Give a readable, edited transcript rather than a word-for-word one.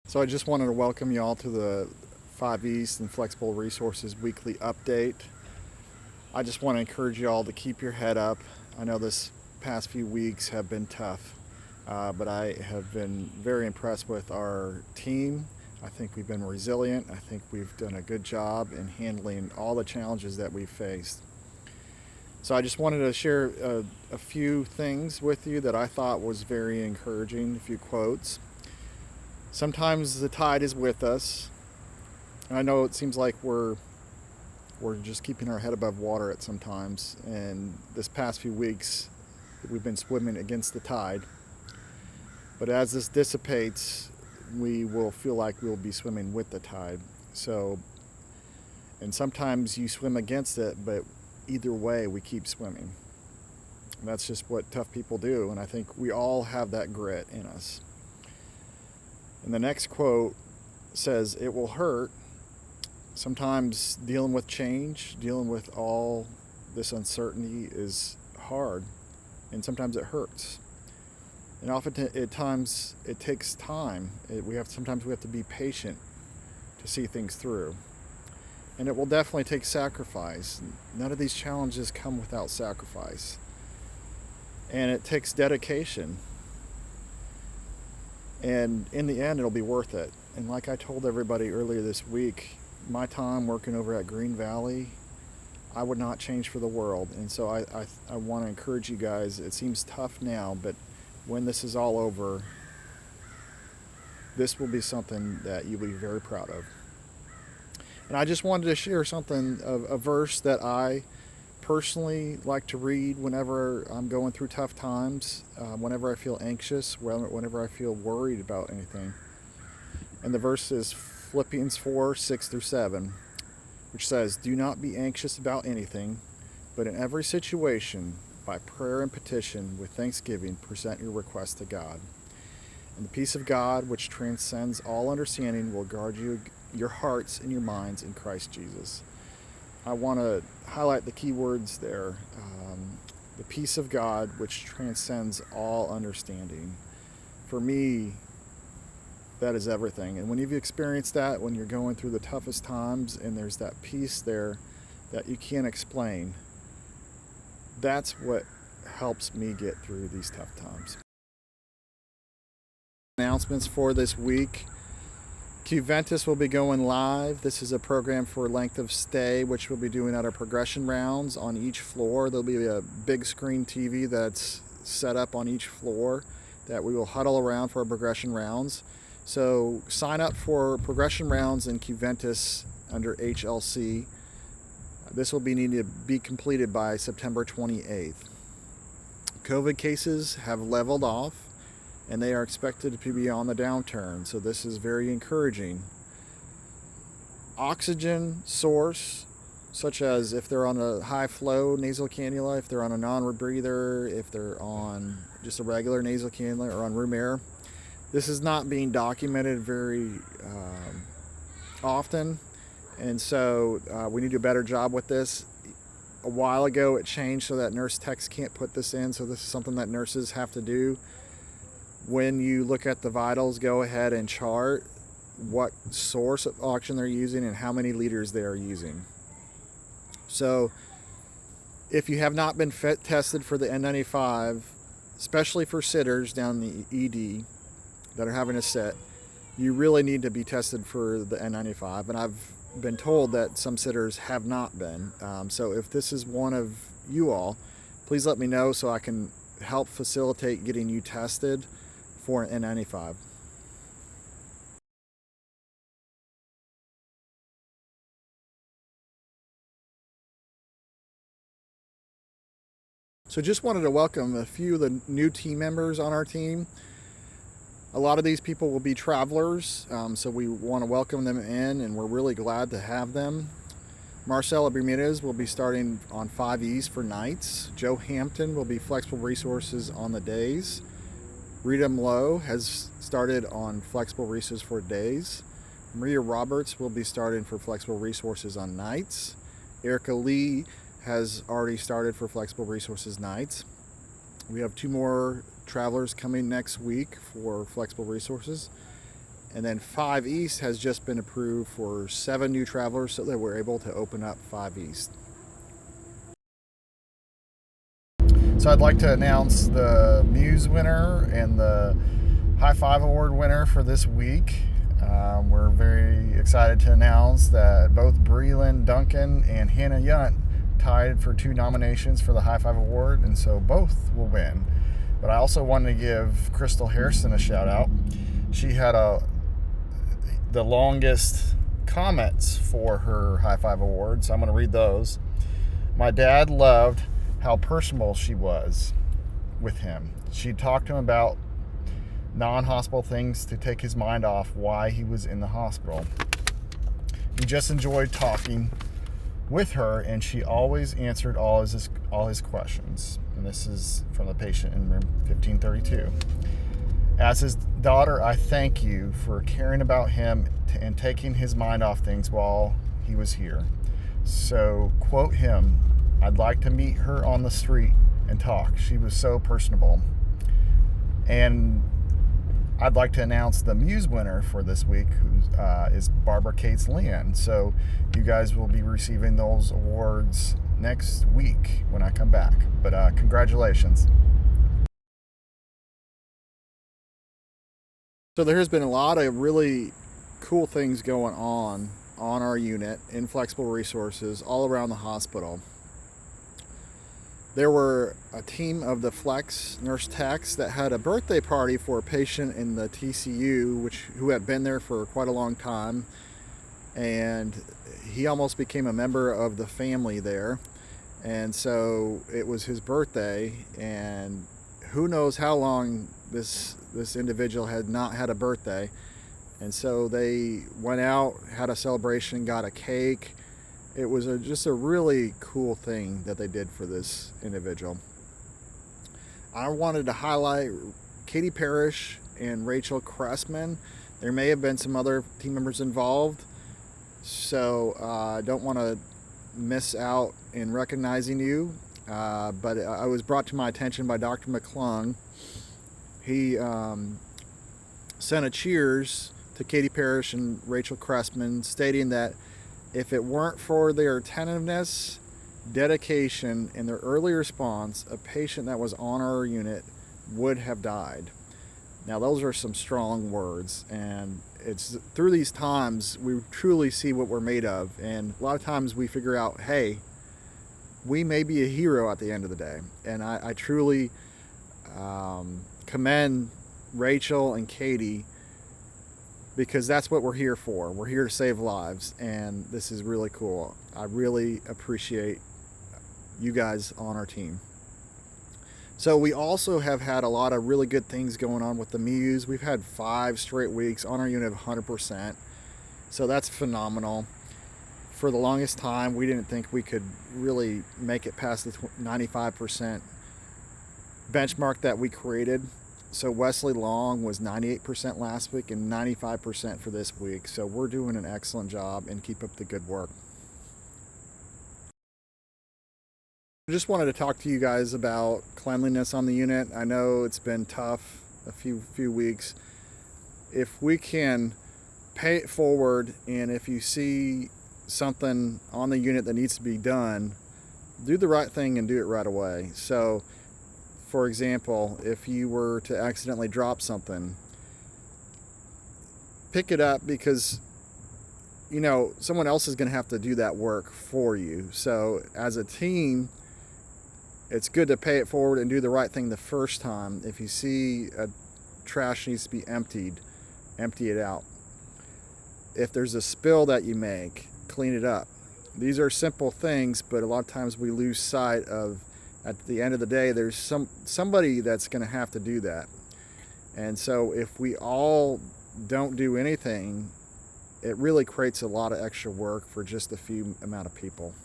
So I just wanted to welcome you all to the 5 East and Flexible Resources weekly update. I just want to encourage you all to keep your head up. I know this past few weeks have been tough, but I have been very impressed with our team. I think we've been resilient. I think we've done a good job in handling all the challenges that we've faced. So I just wanted to share a few things with you that I thought was very encouraging, a few quotes. Sometimes the tide is with us. And I know it seems like we're just keeping our head above water at some times. And this past few weeks, we've been swimming against the tide. But as this dissipates, we will feel like we'll be swimming with the tide. So, and sometimes you swim against it, but either way, we keep swimming. And that's just what tough people do. And I think we all have that grit in us. And the next quote says, "It will hurt. Sometimes dealing with change, dealing with all this uncertainty is hard, and sometimes it hurts. And often at times it takes time. Sometimes we have to be patient to see things through. And it will definitely take sacrifice. None of these challenges come without sacrifice. And it takes dedication. And in the end, it'll be worth it. And like I told everybody earlier this week, my time working over at Green Valley, I would not change for the world. And so I want to encourage you guys. It seems tough now, but when this is all over, this will be something that you'll be very proud of. And I just wanted to share something, a verse that I personally like to read whenever I'm going through tough times, whenever I feel anxious, whenever I feel worried about anything. And the verse is Philippians 4:6-7, which says, "Do not be anxious about anything, but in every situation, by prayer and petition, with thanksgiving, present your requests to God. And the peace of God, which transcends all understanding, will guard your hearts and your minds in Christ Jesus." I want to highlight the key words there. The peace of God, which transcends all understanding. For me, that is everything. And when you've experienced that, when you're going through the toughest times and there's that peace there that you can't explain, that's what helps me get through these tough times. Announcements for this week. Qventus will be going live. This is a program for length of stay, which we'll be doing at our progression rounds on each floor. There'll be a big screen TV that's set up on each floor that we will huddle around for our progression rounds. So sign up for progression rounds in Qventus under HLC. This will be needed to be completed by September 28th. COVID cases have leveled off, and they are expected to be on the downturn, so this is very encouraging. Oxygen source, such as if they're on a high flow nasal cannula, if they're on a non-rebreather, if they're on just a regular nasal cannula or on room air, this is not being documented very often, and so we need to do a better job with this. A while ago it changed so that nurse techs can't put this in, so this is something that nurses have to do. When you look at the vitals, go ahead and chart what source of oxygen they're using and how many liters they are using. So if you have not been tested for the N95, especially for sitters down the ED that are having a sit, you really need to be tested for the N95. And I've been told that some sitters have not been. So if this is one of you all, please let me know so I can help facilitate getting you tested for an N95. So just wanted to welcome a few of the new team members on our team. A lot of these people will be travelers, so we want to welcome them in, and we're really glad to have them. Marcela Bermudez will be starting on 5 East for nights. Joe Hampton will be Flexible Resources on the days. Rita Mlo has started on Flexible Resources for days. Maria Roberts will be starting for Flexible Resources on nights. Erica Lee has already started for Flexible Resources nights. We have 2 more travelers coming next week for Flexible Resources. And then 5 East has just been approved for 7 new travelers, so that we're able to open up 5 East. So I'd like to announce the Muse winner and the High Five Award winner for this week. We're very excited to announce that both Breland Duncan and Hannah Yunt tied for 2 nominations for the High Five Award, and so both will win. But I also wanted to give Crystal Harrison a shout out. She had the longest comments for her High Five Award, so I'm going to read those. My dad loved how personable she was with him. She talked to him about non-hospital things to take his mind off why he was in the hospital. He just enjoyed talking with her, and she always answered all his questions. And this is from the patient in room 1532. As his daughter, I thank you for caring about him and taking his mind off things while he was here. So, quote him, I'd like to meet her on the street and talk. She was so personable. And I'd like to announce the Muse winner for this week, who is Barbara Cates Land. So you guys will be receiving those awards next week when I come back. But congratulations. So there has been a lot of really cool things going on our unit in Flexible Resources all around the hospital. There were a team of the Flex nurse techs that had a birthday party for a patient in the TCU, who had been there for quite a long time, and he almost became a member of the family there. And so it was his birthday, and who knows how long this individual had not had a birthday. And so they went out, had a celebration, got a cake. It was just a really cool thing that they did for this individual. I wanted to highlight Katie Parrish and Rachel Cressman. There may have been some other team members involved, so I don't want to miss out in recognizing you, but I was brought to my attention by Dr. McClung. He sent a cheers to Katie Parrish and Rachel Cressman, stating that if it weren't for their attentiveness, dedication, and their early response, a patient that was on our unit would have died. Now, those are some strong words, and it's through these times we truly see what we're made of. And a lot of times we figure out, hey, we may be a hero at the end of the day. And I truly commend Rachel and Katie, because that's what we're here for. We're here to save lives, and this is really cool. I really appreciate you guys on our team. So we also have had a lot of really good things going on with the Muse. We've had 5 straight weeks on our unit of 100%. So that's phenomenal. For the longest time, we didn't think we could really make it past the 95% benchmark that we created. So Wesley Long was 98% last week and 95% for this week. So we're doing an excellent job, and keep up the good work. I just wanted to talk to you guys about cleanliness on the unit. I know it's been tough a few weeks. If we can pay it forward, and if you see something on the unit that needs to be done, do the right thing and do it right away. So for example, if you were to accidentally drop something, pick it up, because someone else is going to have to do that work for you. So as a team, it's good to pay it forward and do the right thing the first time. If you see a trash needs to be emptied, empty it out. If there's a spill that you make, clean it up. These are simple things, but a lot of times we lose sight of, at the end of the day, there's somebody that's going to have to do that. And so if we all don't do anything, it really creates a lot of extra work for just a few amount of people.